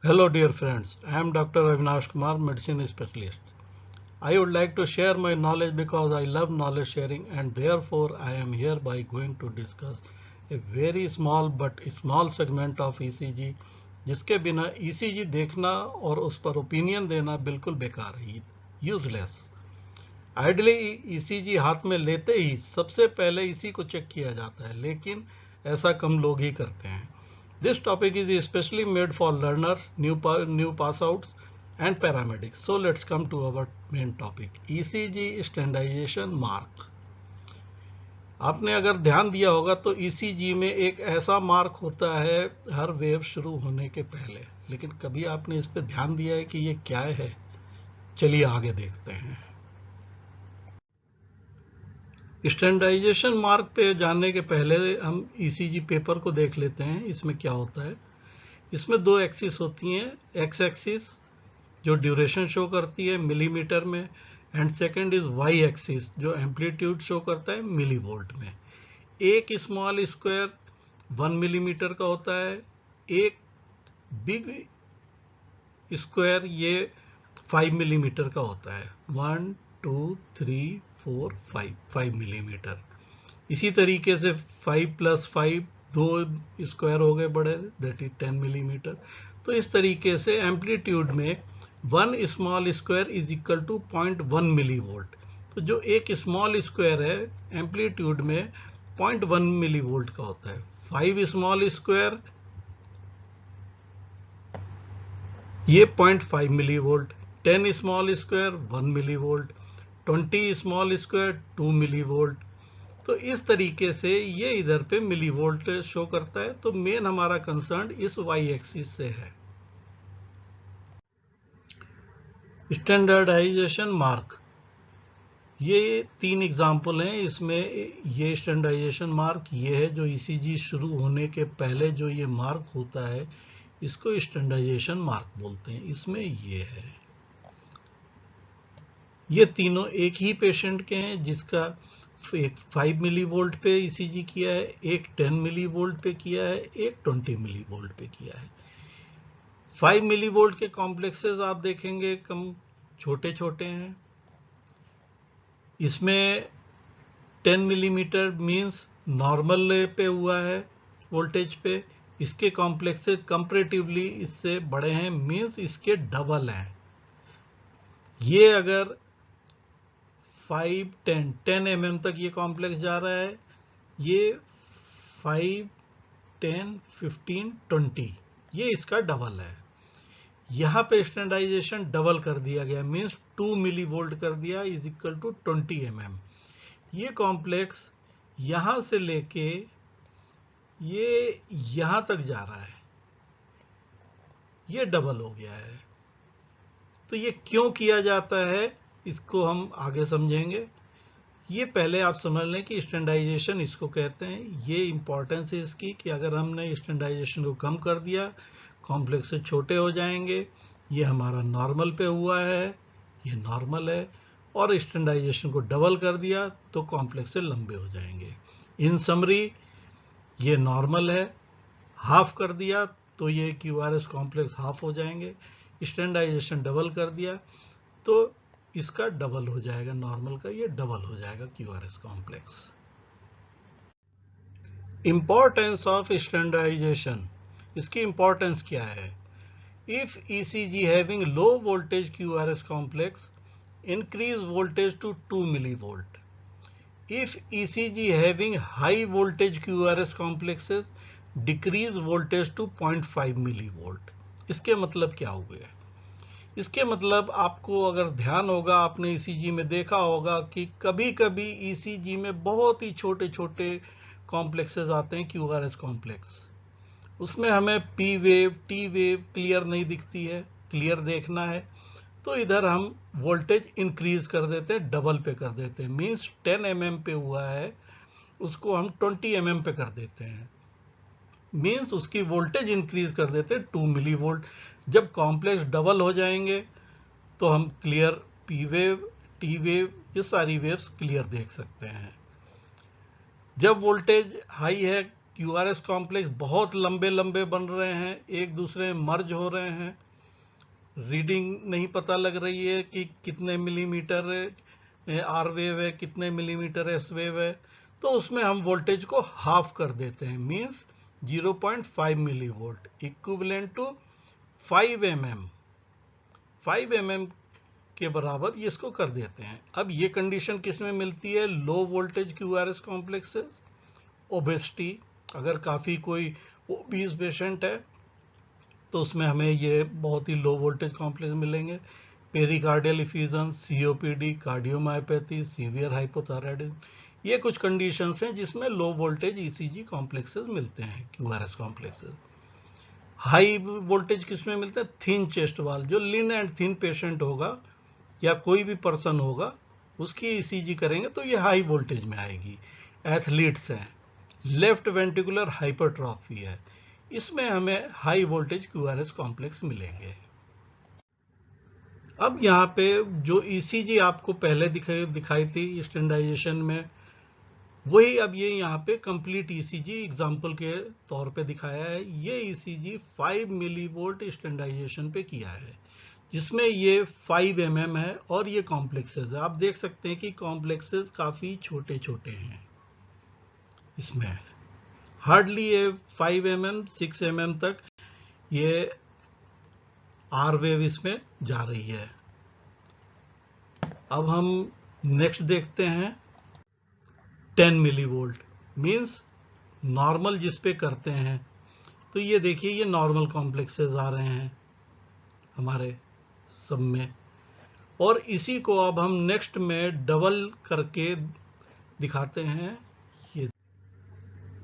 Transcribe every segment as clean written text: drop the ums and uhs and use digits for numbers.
Hello dear friends, I am Dr. Avinash Kumar, medicine specialist. I would like to share my knowledge because I love knowledge sharing and therefore I am hereby going to discuss a very small but small segment of ECG जिसके बिना ECG देखना और उस पर opinion देना बिल्कुल बेकार है, यूजलेस। आइडली ECG हाथ में लेते ही सबसे पहले इसी को चेक किया जाता है, लेकिन ऐसा कम लोग ही करते हैं। This topic is especially made for learners, new pass outs and paramedics. So let's come to our main topic, ECG standardization mark. आपने अगर ध्यान दिया होगा तो ECG में एक ऐसा मार्क होता है हर वेव शुरू होने के पहले, लेकिन कभी आपने इस पे ध्यान दिया है कि ये क्या है? चलिए आगे देखते हैं। स्टैंडर्डाइजेशन मार्क पे जानने के पहले हम ECG पेपर को देख लेते हैं। इसमें क्या होता है? इसमें दो एक्सिस होती हैं, एक्स एक्सिस जो ड्यूरेशन शो करती है मिलीमीटर में, and second is y axis जो एम्पलीट्यूड शो करता है मिली वोल्ट में। एक स्मॉल स्क्वायर 1 मिलीमीटर का होता है, एक बिग स्क्वायर ये 5 मिलीमीटर का होता है। 1 2 3 4 5 मिलीमीटर। इसी तरीके से 5 + 5 दो स्क्वायर हो गए बड़े, दैट इज 10 मिलीमीटर। तो इस तरीके से एम्पलीट्यूड में 1 small square is equal to 0.1 milli volt. तो जो एक स्मॉल स्क्वायर है एम्पलीट्यूड में 0.1 मिली वोल्ट का होता है। 5 स्मॉल स्क्वायर ये 0.5 milli volt, 10 small square 1 milli volt, 20 small square 2 milli volt. तो इस तरीके से ये इधर पे मिली वोल्ट शो करता है। तो मेन हमारा कंसर्न इस वाई एक्सिस से है। स्टैंडर्डाइजेशन मार्क, ये 3 एग्जाम्पल हैं। इसमें ये स्टैंडर्डाइजेशन मार्क ये है जो ECG शुरू होने के पहले जो ये मार्क होता है इसको स्टैंडर्डाइजेशन मार्क बोलते हैं। इसमें ये है, ये तीनों एक ही पेशेंट के हैं जिसका एक 5 मिली वोल्ट पे ECG किया है, एक 10 मिली वोल्ट पे किया है, एक 20 मिली वोल्ट पे किया है। 5 मिली वोल्ट के कॉम्प्लेक्सेस आप देखेंगे कम छोटे छोटे हैं। इसमें 10 मिलीमीटर मींस नॉर्मल पे हुआ है वोल्टेज पे, इसके कॉम्प्लेक्सेस कंपैरेटिवली इससे बड़े हैं, मींस इसके डबल हैं। ये अगर 5 10 mm तक ये कॉम्प्लेक्स जा रहा है, ये 5 10 15 20 ये इसका डबल है। यहाँ पे स्टैंडर्डाइजेशन डबल कर दिया गया, मींस 2 मिली वोल्ट कर दिया इज इक्वल टू 20 mm। ये कॉम्प्लेक्स यहाँ से लेके ये यहाँ तक जा रहा है, ये डबल हो गया है। तो ये क्यों किया जाता है इसको हम आगे समझेंगे। ये पहले आप समझ लें कि स्टैंडर्डाइजेशन इसको कहते हैं। ये इंपॉर्टेंस है इसकी कि अगर हमने स्टैंडर्डाइजेशन को कम कर दिया कॉम्प्लेक्स से छोटे हो जाएंगे। ये हमारा नॉर्मल पे हुआ है, ये नॉर्मल है, और स्टैंडर्डाइजेशन को डबल कर दिया तो कॉम्प्लेक्स से लंबे हो जाएंगे। इन समरी ये नॉर्मल है, हाफ कर दिया तो ये QRS कॉम्प्लेक्स हाफ हो जाएंगे। स्टैंडर्डाइजेशन डबल कर दिया तो इसका डबल हो जाएगा, नॉर्मल का ये डबल हो जाएगा QRS complex. Importance of standardization, इसकी इंपॉर्टेंस क्या है? If ECG having low voltage QRS complex increase voltage to 2 millivolt. If ECG having high voltage QRS complexes decrease voltage to 0.5 millivolt. इसके मतलब क्या हो गया? इसके मतलब आपको अगर ध्यान होगा, आपने ECG में देखा होगा कि कभी कभी ECG में बहुत ही छोटे छोटे कॉम्प्लेक्सेस आते हैं QRS कॉम्प्लेक्स। उसमें हमें P wave T wave clear नहीं दिखती है, क्लियर देखना है तो इधर हम वोल्टेज इंक्रीज कर देते हैं, डबल पे कर देते हैं। मींस 10 mm पे हुआ है उसको हम 20 mm पे कर देते हैं, मींस उसकी वोल्टेज इंक्रीज कर देते हैं 2 मिली वोल्ट। जब कॉम्प्लेक्स डबल हो जाएंगे तो हम clear P wave T wave ये सारी वेव्स क्लियर देख सकते हैं। जब वोल्टेज हाई है QRS कॉम्प्लेक्स बहुत लंबे लंबे बन रहे हैं, एक दूसरे में मर्ज हो रहे हैं, रीडिंग नहीं पता लग रही है कि कितने मिलीमीटर आर वेव है, कितने मिलीमीटर एस वेव है, तो उसमें हम वोल्टेज को हाफ कर देते हैं, means 0.5 milli volt equivalent to 5 mm, 5 mm के बराबर ये इसको कर देते हैं। अब ये कंडीशन किस में मिलती है? लो वोल्टेज QRS कॉम्प्लेक्सेस, ओबेसिटी, अगर काफ़ी कोई ओबीस पेशेंट है तो उसमें हमें ये बहुत ही लो वोल्टेज कॉम्प्लेक्स मिलेंगे। Pericardial effusion, COPD, cardiomyopathy, severe hypothyroidism, ये कुछ कंडीशंस हैं जिसमें लो वोल्टेज ECG कॉम्प्लेक्सेस मिलते हैं, QRS कॉम्प्लेक्सेस। हाई वोल्टेज किस में मिलते हैं? थिन चेस्ट वाल, जो लिन एंड थिन पेशेंट होगा या कोई भी पर्सन होगा उसकी ECG करेंगे तो ये हाई वोल्टेज में आएगी। एथलीट्स हैं, लेफ्ट वेंट्रिकुलर हाइपरट्रॉफी है, इसमें हमें हाई वोल्टेज QRS कॉम्प्लेक्स मिलेंगे। अब यहाँ पे जो ECG आपको पहले दिखाई थी स्टैंडर्डाइजेशन में, वही अब ये यहाँ पे कंप्लीट ECG एग्जांपल के तौर पे दिखाया है। ये ECG 5 मिलीवोल्ट स्टैंडर्डाइजेशन पे किया है, जिसमें ये 5 mm है और ये कॉम्प्लेक्सेस है। आप देख सकते हैं कि कॉम्प्लेक्सेस काफी छोटे छोटे हैं, इसमें हार्डली ये 5 mm 6 mm तक ये आर वेव इसमें जा रही है। अब हम नेक्स्ट देखते हैं 10 मिलीवोल्ट, मींस नॉर्मल जिस पे करते हैं। तो ये देखिए ये नॉर्मल कॉम्प्लेक्सेस आ रहे हैं हमारे सब में, और इसी को अब हम नेक्स्ट में डबल करके दिखाते हैं।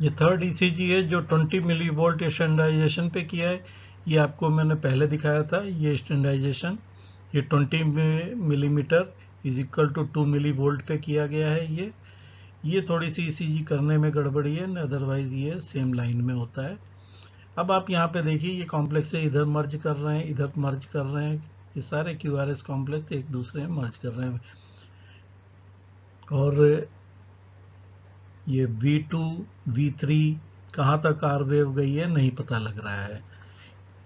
ये थर्ड ECG है जो 20 मिलीवोल्ट स्टैंडर्डाइजेशन पे किया है। ये आपको मैंने पहले दिखाया था, ये स्टैंडर्डाइजेशन ये 20 millimetre is equal to 2 millivolt पे किया गया है। ये थोड़ी सी ECG करने में गड़बड़ी है, अदरवाइज ये सेम लाइन में होता है। अब आप यहाँ पे देखिए ये कॉम्प्लेक्स है, इधर मर्ज कर रहे हैं, इधर मर्ज कर रहे हैं, ये सारे QRS कॉम्प्लेक्स एक दूसरे में मर्ज कर रहे हैं। और ये V2 V3 कहाँ तक आर वेव गई है नहीं पता लग रहा है।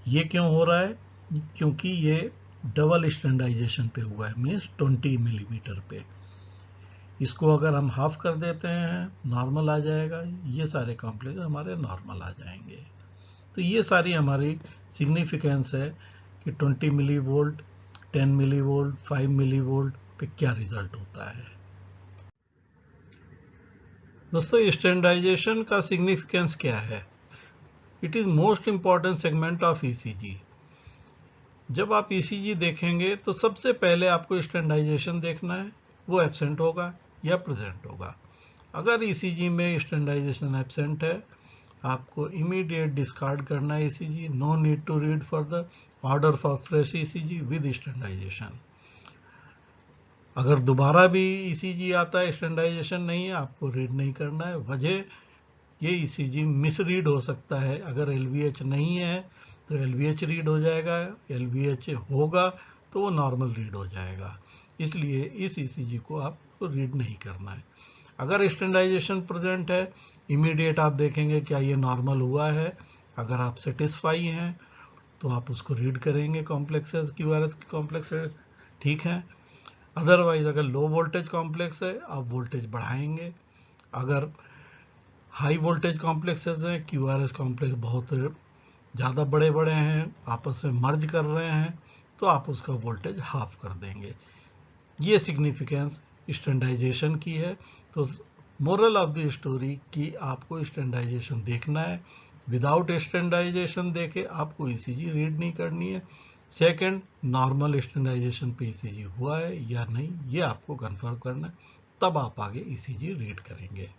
ये क्यों हो रहा है? क्योंकि ये डबल स्टैंडर्डाइजेशन पे हुआ है, मीन्स 20 मिलीमीटर पे। इसको अगर हम हाफ कर देते हैं नॉर्मल आ जाएगा, ये सारे कॉम्प्लेक्स हमारे नॉर्मल आ जाएंगे। तो ये सारी हमारी सिग्निफिकेंस है कि 20 मिलीवोल्ट, 10 मिलीवोल्ट, 5 मिलीवोल्ट पे क्या रिजल्ट होता है। दोस्तों स्टैंडर्डाइजेशन का सिग्निफिकेंस क्या है? It is most important segment of ECG। जब आप ECG देखेंगे तो सबसे पहले आपको स्टैंडर्डाइजेशन देखना है, वो एब्सेंट होगा या प्रेजेंट होगा। अगर ECG में स्टैंडर्डाइजेशन एब्सेंट है, आपको इमीडिएट डिस्कार्ड करना है ECG। No need to read for the order for fresh ECG with standardization. अगर दोबारा भी ECG आता है स्टैंडर्डाइजेशन नहीं है, आपको रीड नहीं करना है। वजह ये ECG मिसरीड हो सकता है। अगर LVH नहीं है तो LVH रीड हो जाएगा, LVH होगा तो वो नॉर्मल रीड हो जाएगा। इसलिए इस ECG को आपको रीड नहीं करना है। अगर स्टैंडर्डाइजेशन प्रेजेंट है, इमीडिएट आप देखेंगे क्या ये नॉर्मल हुआ है। अगर आप सेटिस्फाई हैं तो आप उसको रीड करेंगे, कॉम्प्लेक्सेस QRS के कॉम्प्लेक्सेस ठीक है। अदरवाइज अगर लो वोल्टेज कॉम्प्लेक्स है आप वोल्टेज बढ़ाएंगे। अगर हाई वोल्टेज कॉम्प्लेक्सेस हैं, QRS कॉम्प्लेक्स बहुत ज़्यादा बड़े बड़े हैं, आपस में मर्ज कर रहे हैं, तो आप उसका वोल्टेज हाफ कर देंगे। ये सिग्निफिकेंस स्टैंडर्डाइजेशन की है। तो मोरल ऑफ द स्टोरी कि आपको स्टैंडर्डाइजेशन देखना है। विदाउट स्टैंडर्डाइजेशन देखे आपको ECG रीड नहीं करनी है। सेकंड, नॉर्मल स्टैंडर्डाइजेशन पे ECG हुआ है या नहीं ये आपको कंफर्म करना है, तब आप आगे ECG रीड करेंगे।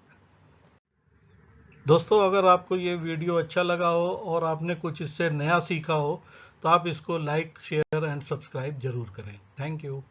दोस्तों अगर आपको ये वीडियो अच्छा लगा हो और आपने कुछ इससे नया सीखा हो तो आप इसको लाइक, शेयर एंड सब्सक्राइब जरूर करें। Thank you.